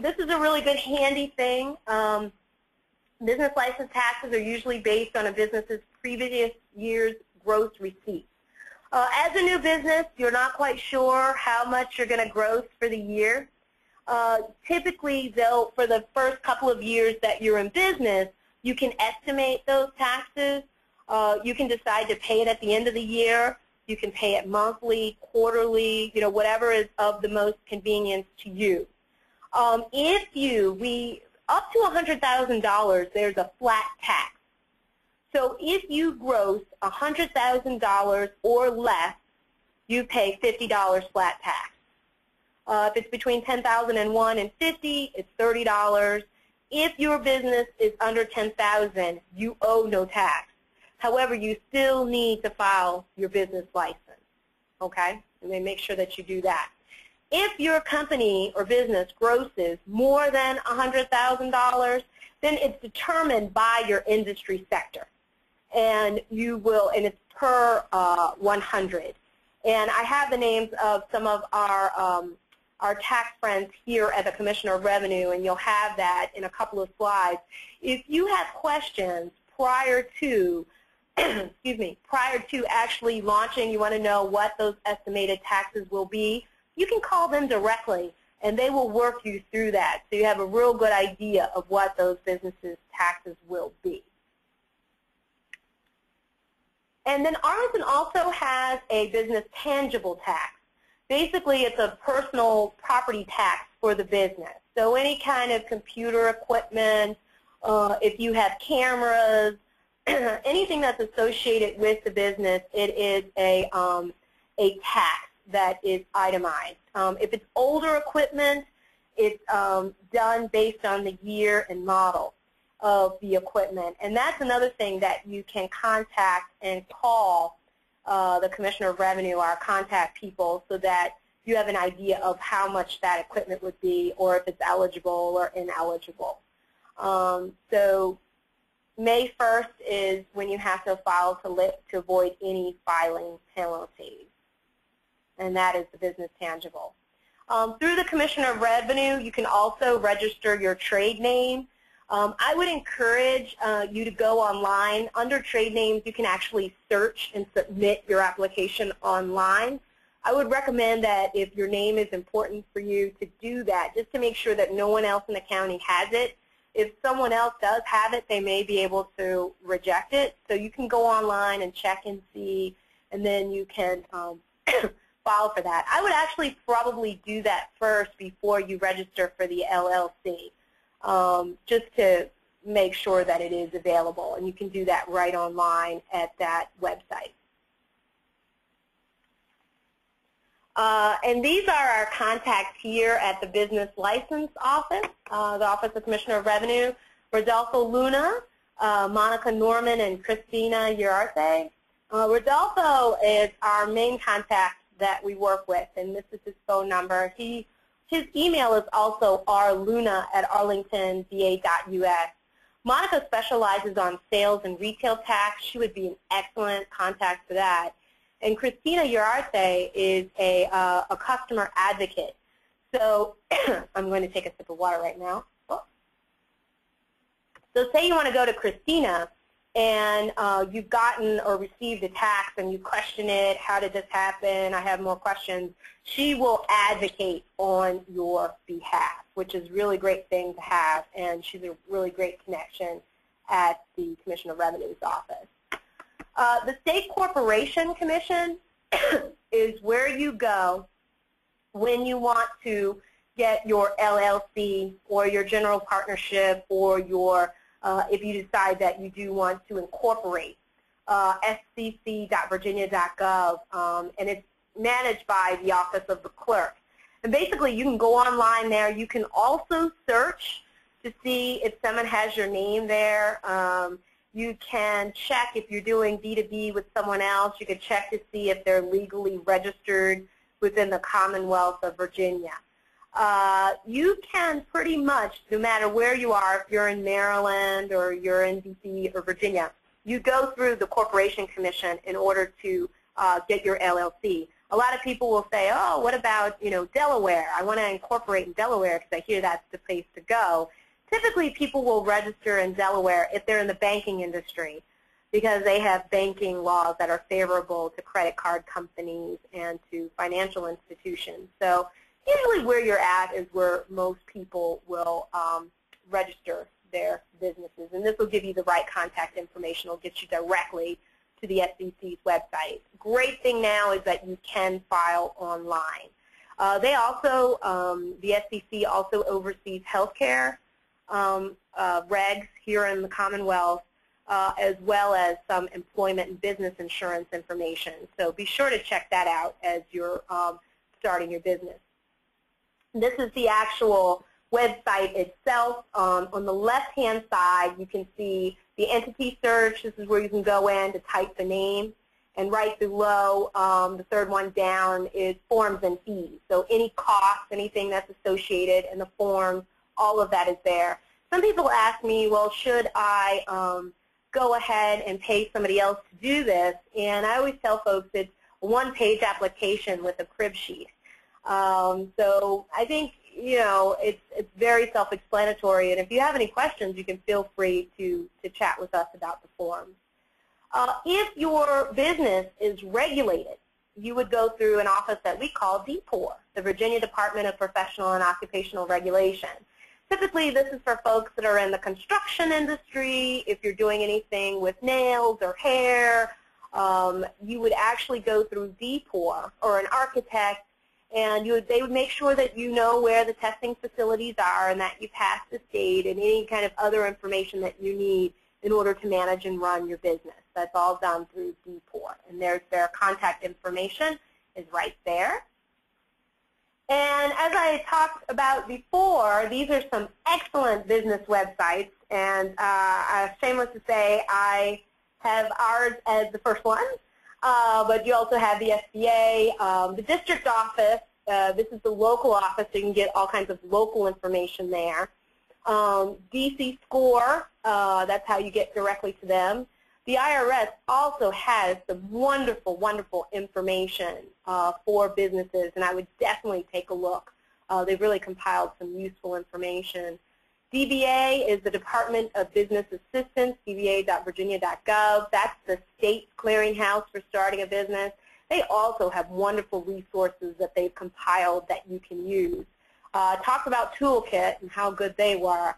This is a really good handy thing. Business license taxes are usually based on a business's previous year's gross receipts. As a new business, you're not quite sure how much you're going to gross for the year. Typically, though, for the first couple of years that you're in business, you can estimate those taxes. You can decide to pay it at the end of the year. You can pay it monthly, quarterly, whatever is of the most convenience to you. Up to $100,000, there's a flat tax. So if you gross $100,000 or less, you pay $50 flat tax. If it's between $10,001 and $50,000, it's $30. If your business is under $10,000, you owe no tax. However, you still need to file your business license, okay? And then make sure that you do that. If your company or business grosses more than $100,000, then it's determined by your industry sector. And it's per 100. And I have the names of some of our tax friends here at the Commissioner of Revenue, and you'll have that in a couple of slides. If you have questions prior to prior to actually launching, you want to know what those estimated taxes will be, you can call them directly, and they will work you through that, so you have a real good idea of what those businesses' taxes will be. And then Arlington also has a business tangible tax. Basically, it's a personal property tax for the business. So any kind of computer equipment, if you have cameras, anything that's associated with the business, it is a tax that is itemized. If it's older equipment, it's done based on the year and model of the equipment. And that's another thing that you can contact and call the Commissioner of Revenue, our contact people, so that you have an idea of how much that equipment would be or if it's eligible or ineligible. So May 1st is when you have to file to avoid any filing penalties. And that is the business tangible. Through the Commissioner of Revenue, you can also register your trade name. I would encourage you to go online. Under trade names, you can actually search and submit your application online. I would recommend that if your name is important for you to do that, just to make sure that no one else in the county has it. If someone else does have it, they may be able to reject it. So you can go online and check and see, and then you can file for that. I would actually probably do that first before you register for the LLC, just to make sure that it is available. And you can do that right online at that website. And these are our contacts here at the Business License Office, the Office of Commissioner of Revenue: Rodolfo Luna, Monica Norman, and Christina Uriarte. Rodolfo is our main contact that we work with, and this is his phone number. His email is also rluna@arlingtonva.us. Monica specializes on sales and retail tax. She would be an excellent contact for that. And Christina Uriarte is a customer advocate. So I'm going to take a sip of water right now. Oh. So say you want to go to Christina, and you've gotten or received a tax and you question it, how did this happen, I have more questions. She will advocate on your behalf, which is a really great thing to have, and she's a really great connection at the Commissioner of Revenue's office. The State Corporation Commission is where you go when you want to get your LLC or your general partnership or your if you decide that you do want to incorporate, scc.virginia.gov, and it's managed by the Office of the Clerk. And basically, you can go online there. You can also search to see if someone has your name there. You can check if you're doing B2B with someone else. You can check to see if they're legally registered within the Commonwealth of Virginia. You can pretty much, no matter where you are, if you're in Maryland or you're in DC or Virginia, you go through the Corporation Commission in order to get your LLC. A lot of people will say, oh, what about, Delaware? I want to incorporate in Delaware because I hear that's the place to go. Typically, people will register in Delaware if they're in the banking industry because they have banking laws that are favorable to credit card companies and to financial institutions. So usually where you're at is where most people will register their businesses. And this will give you the right contact information. It will get you directly to the SEC's website. Great thing now is that you can file online. They also, the SEC also oversees healthcare regs here in the Commonwealth, as well as some employment and business insurance information. So be sure to check that out as you're starting your business. This is the actual website itself. On the left-hand side, you can see the entity search. This is where you can go in to type the name. And right below, the third one down, is forms and fees. So any costs, anything that's associated in the forms, all of that is there. Some people ask me, well, should I go ahead and pay somebody else to do this? And I always tell folks it's a one-page application with a crib sheet. So I think, it's very self-explanatory. And if you have any questions, you can feel free to chat with us about the forms. If your business is regulated, you would go through an office that we call DPOR, the Virginia Department of Professional and Occupational Regulation. Typically, this is for folks that are in the construction industry. If you're doing anything with nails or hair, you would actually go through DPOR, or an architect, and they would make sure that you know where the testing facilities are and that you pass the state and any kind of other information that you need in order to manage and run your business. That's all done through DPOR. And their contact information is right there. And as I talked about before, these are some excellent business websites. And shameless to say, I have ours as the first one. But you also have the SBA, the district office. This is the local office, so you can get all kinds of local information there. DC Score, that's how you get directly to them. The IRS also has some wonderful, wonderful information for businesses, and I would definitely take a look. They've really compiled some useful information. DBA is the Department of Business Assistance, dba.virginia.gov. That's the state clearinghouse for starting a business. They also have wonderful resources that they've compiled that you can use. Talk about Toolkit and how good they were.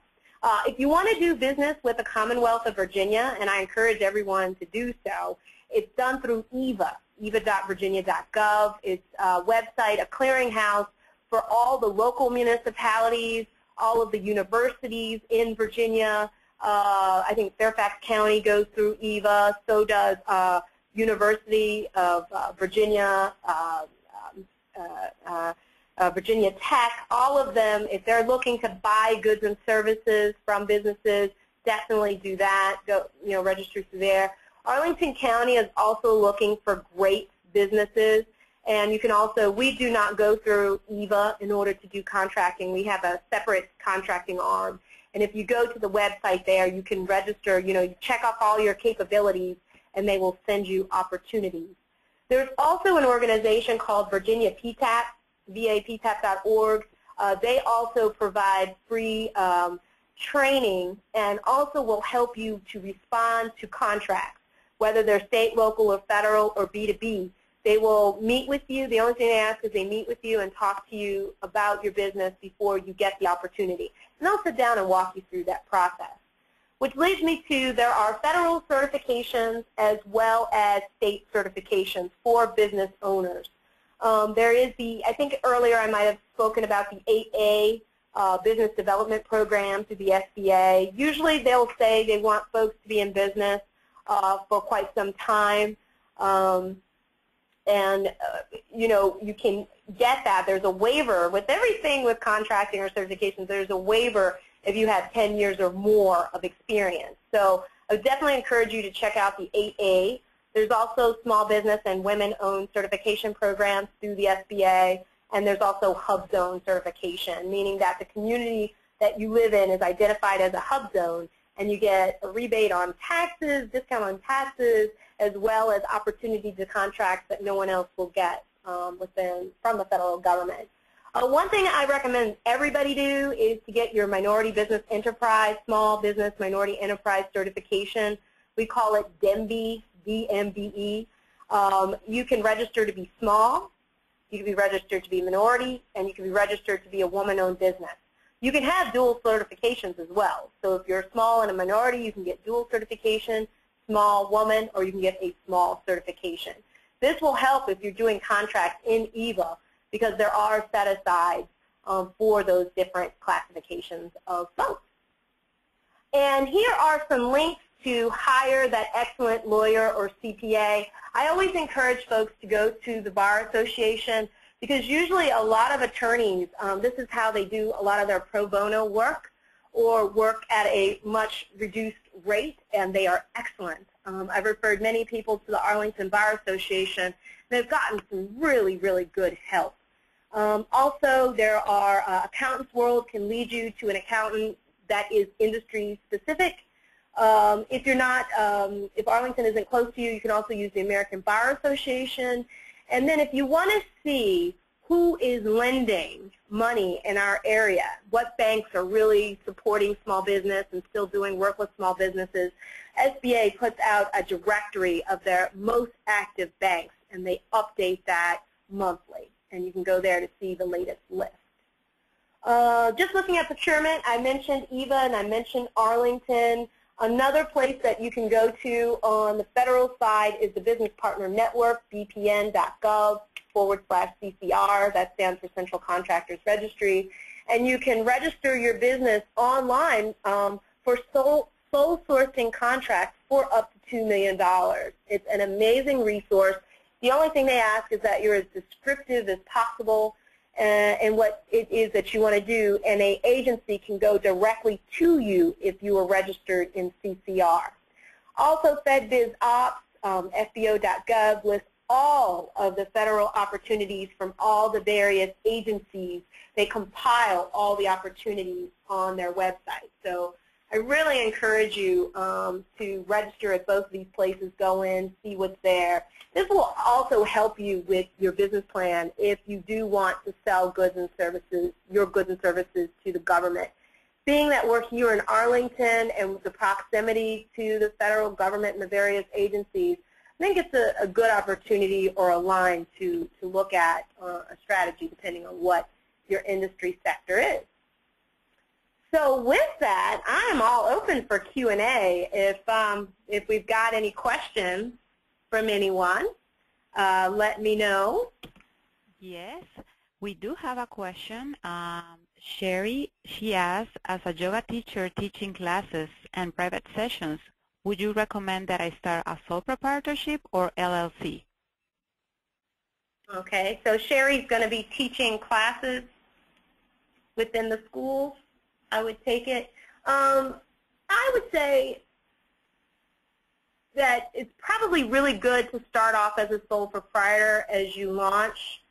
If you want to do business with the Commonwealth of Virginia, and I encourage everyone to do so, it's done through EVA, eva.virginia.gov. It's a website, a clearinghouse for all the local municipalities, all of the universities in Virginia. I think Fairfax County goes through EVA, so does University of Virginia, Virginia Tech. All of them, if they're looking to buy goods and services from businesses, definitely do that. Go, register through there. Arlington County is also looking for great businesses. And you can also, we do not go through EVA in order to do contracting. We have a separate contracting arm. And if you go to the website there, you can register, you check off all your capabilities, and they will send you opportunities. There's also an organization called Virginia PTAP, vaptap.org. They also provide free training and also will help you to respond to contracts, whether they're state, local, or federal, or B2B. They will meet with you. The only thing they ask is they meet with you and talk to you about your business before you get the opportunity. And they'll sit down and walk you through that process. Which leads me to, there are federal certifications as well as state certifications for business owners. There is I think earlier I might have spoken about the 8A business development program through the SBA. Usually they'll say they want folks to be in business for quite some time. You can get that. There's a waiver with everything with contracting or certifications. There's a waiver if you have 10 years or more of experience. So I would definitely encourage you to check out the 8A. There's also small business and women-owned certification programs through the SBA, and there's also hub zone certification, meaning that the community that you live in is identified as a hub zone, and you get a rebate on taxes, discount on taxes, as well as opportunity to contracts that no one else will get from the federal government. One thing I recommend everybody do is to get your Minority Business Enterprise, Small Business Minority Enterprise Certification. We call it DMBE, D-M-B-E. You can register to be small, you can be registered to be minority, and you can be registered to be a woman-owned business. You can have dual certifications as well. So if you're small and a minority, you can get dual certification, small woman, or you can get a small certification. This will help if you're doing contracts in EVA, because there are set-asides for those different classifications of folks. And here are some links to hire that excellent lawyer or CPA. I always encourage folks to go to the Bar Association, because usually a lot of attorneys, this is how they do a lot of their pro bono work, or work at a much reduced rate, and they are excellent. I've referred many people to the Arlington Bar Association. They've gotten some really, really good help. Also, there are Accountants World can lead you to an accountant that is industry specific. If you're not, if Arlington isn't close to you, you can also use the American Bar Association. And then if you want to see who is lending money in our area, what banks are really supporting small business and still doing work with small businesses, SBA puts out a directory of their most active banks, and they update that monthly. And you can go there to see the latest list. Just looking at procurement, I mentioned EVA and I mentioned Arlington. Another place that you can go to on the federal side is the Business Partner Network, bpn.gov/CCR. That stands for Central Contractors Registry. And you can register your business online for sole sourcing contracts for up to $2 million. It's an amazing resource. The only thing they ask is that you're as descriptive as possible and what it is that you want to do, and an agency can go directly to you if you are registered in CCR. Also, FedBizOps, FBO.gov lists all of the federal opportunities from all the various agencies. They compile all the opportunities on their website. So I really encourage you to register at both of these places, go in, see what's there. This will also help you with your business plan if you do want to sell goods and services, your goods and services to the government. Being that we're here in Arlington and with the proximity to the federal government and the various agencies, I think it's a good opportunity or a line to look at a strategy depending on what your industry sector is. So with that, I'm all open for Q&A. If we've got any questions from anyone, let me know. Yes, we do have a question. Sherry, she asks, as a yoga teacher teaching classes and private sessions, would you recommend that I start a sole proprietorship or LLC? Okay, so Sherry's going to be teaching classes within the schools, I would take it. I would say that it's probably really good to start off as a sole proprietor as you launch.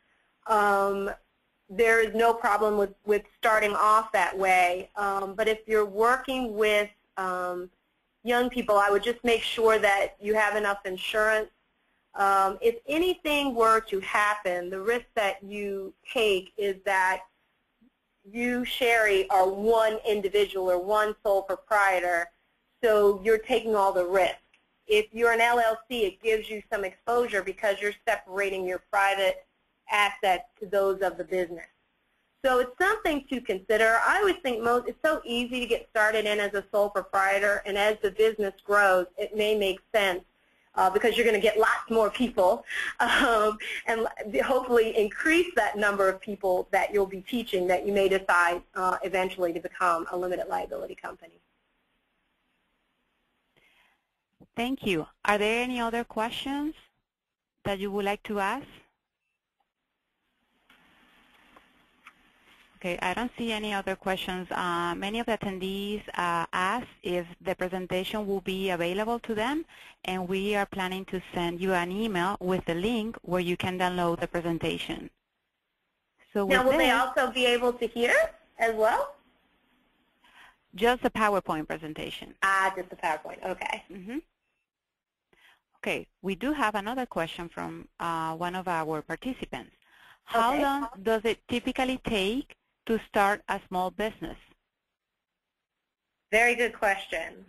There is no problem with starting off that way. But if you're working with young people, I would just make sure that you have enough insurance. If anything were to happen, the risk that you take is that you, Sherry, are one individual or one sole proprietor, so you're taking all the risk. If you're an LLC, it gives you some exposure because you're separating your private assets to those of the business. So it's something to consider. I always think it's so easy to get started in as a sole proprietor, and as the business grows, it may make sense because you're going to get lots more people and hopefully increase that number of people that you'll be teaching that you may decide eventually to become a limited liability company. Thank you. Are there any other questions that you would like to ask? Okay, I don't see any other questions. Many of the attendees asked if the presentation will be available to them, and we are planning to send you an email with the link where you can download the presentation. So Now, will with they this, also be able to hear as well? just a PowerPoint presentation. Ah, just the PowerPoint. Okay. Mm-hmm. Okay, we do have another question from one of our participants. How long does it typically take to start a small business? Very good question.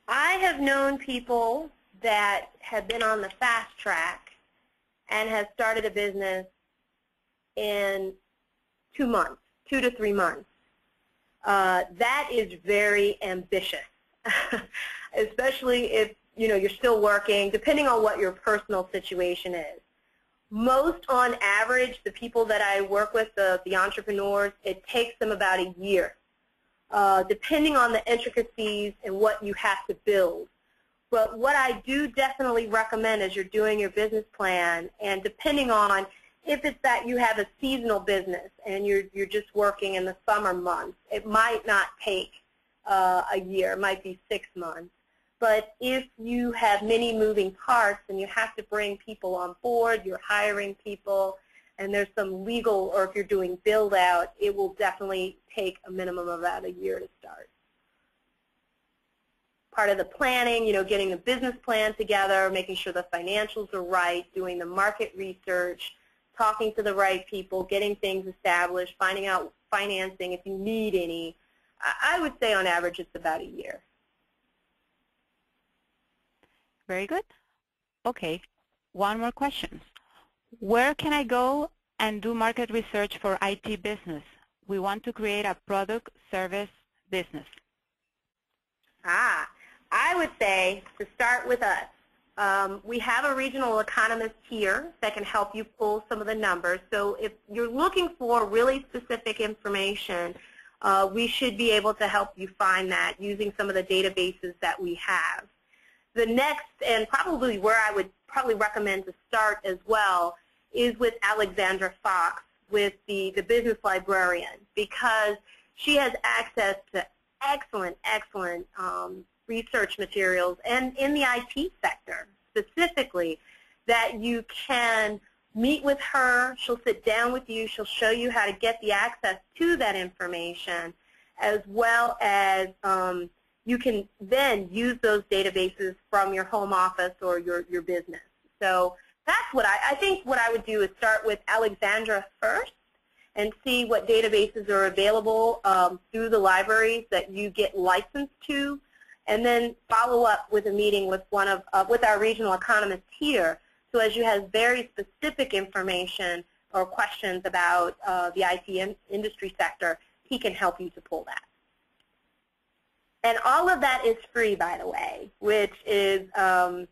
I have known people that have been on the fast track and have started a business in 2 months, 2 to 3 months. That is very ambitious, especially if you're still working, depending on what your personal situation is. Most on average, the people that I work with, the entrepreneurs, it takes them about a year, depending on the intricacies and what you have to build. But what I do definitely recommend as you're doing your business plan, and depending on if it's that you have a seasonal business and you're just working in the summer months, it might not take a year. It might be 6 months. But if you have many moving parts and you have to bring people on board, you're hiring people, and there's some legal, or if you're doing build out, it will definitely take a minimum of about a year to start. Part of the planning, getting the business plan together, making sure the financials are right, doing the market research, talking to the right people, getting things established, finding out financing if you need any. I would say on average it's about a year. Very good. Okay, one more question. Where can I go and do market research for IT business? We want to create a product service business. I would say to start with us. We have a regional economist here that can help you pull some of the numbers. So if you're looking for really specific information, we should be able to help you find that using some of the databases that we have. The next, and probably where I would probably recommend to start as well, is with Alexandra Fox with the Business Librarian, because she has access to excellent research materials, and in the IT sector specifically, that you can meet with her. She'll sit down with you. She'll show you how to get the access to that information, as well as you can then use those databases from your home office or your business. So that's what I think what I would do is start with Alexandra first and see what databases are available through the libraries that you get licensed to, and then follow up with a meeting with with our regional economist here. So as you have very specific information or questions about the IT industry sector, he can help you to pull that. And all of that is free, by the way, which is, some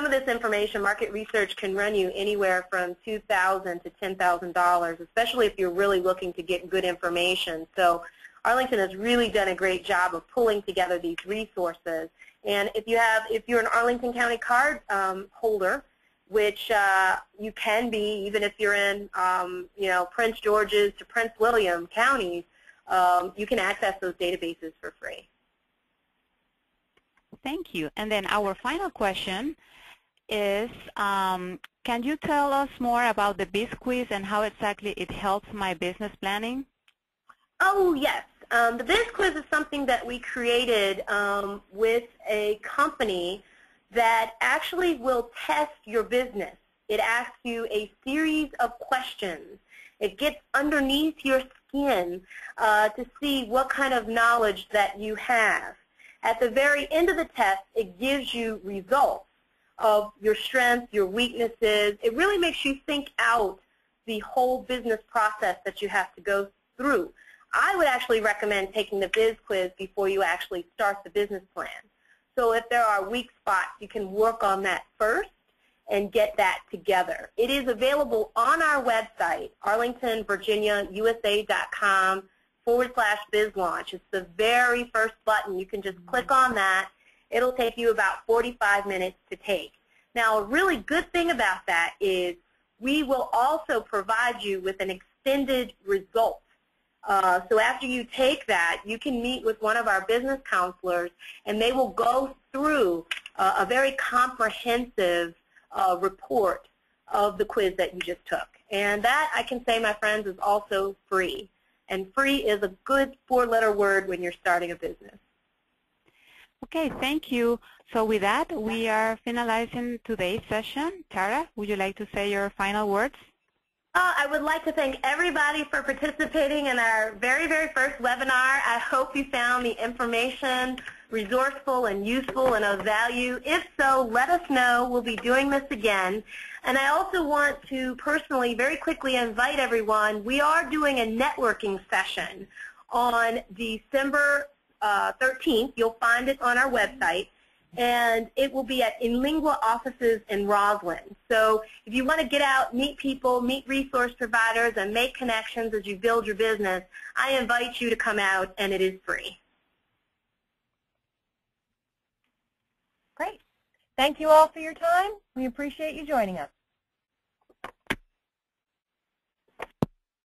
of this information, market research, can run you anywhere from $2,000 to $10,000, especially if you're really looking to get good information. So Arlington has really done a great job of pulling together these resources. And if you're an Arlington County card holder, which you can be, even if you're in, Prince George's to Prince William counties, you can access those databases for free. Thank you. And then our final question is, can you tell us more about the Biz Quiz and how exactly it helps my business planning? Oh, yes. The Biz Quiz is something that we created with a company that actually will test your business. It asks you a series of questions. It gets underneath your skin to see what kind of knowledge that you have. At the very end of the test, it gives you results of your strengths, your weaknesses. It really makes you think out the whole business process that you have to go through. I would actually recommend taking the Biz Quiz before you actually start the business plan. So if there are weak spots, you can work on that first and get that together. It is available on our website, arlingtonvirginiausa.com/bizlaunch. It's the very first button. You can just click on that. It'll take you about 45 minutes to take. Now, a really good thing about that is we will also provide you with an extension extended results. So after you take that, you can meet with one of our business counselors, and they will go through a very comprehensive report of the quiz that you just took. And that, I can say, my friends, is also free. And free is a good four-letter word when you're starting a business. Okay, thank you. So with that, we are finalizing today's session. Tara, would you like to say your final words? I would like to thank everybody for participating in our very, very first webinar. I hope you found the information resourceful and useful and of value. If so, let us know. We'll be doing this again. And I also want to personally, very quickly invite everyone. We are doing a networking session on December 13th. You'll find it on our website. And it will be at InLingua offices in Roslyn. So if you want to get out, meet people, meet resource providers, and make connections as you build your business, I invite you to come out, and it is free. Great. Thank you all for your time. We appreciate you joining us.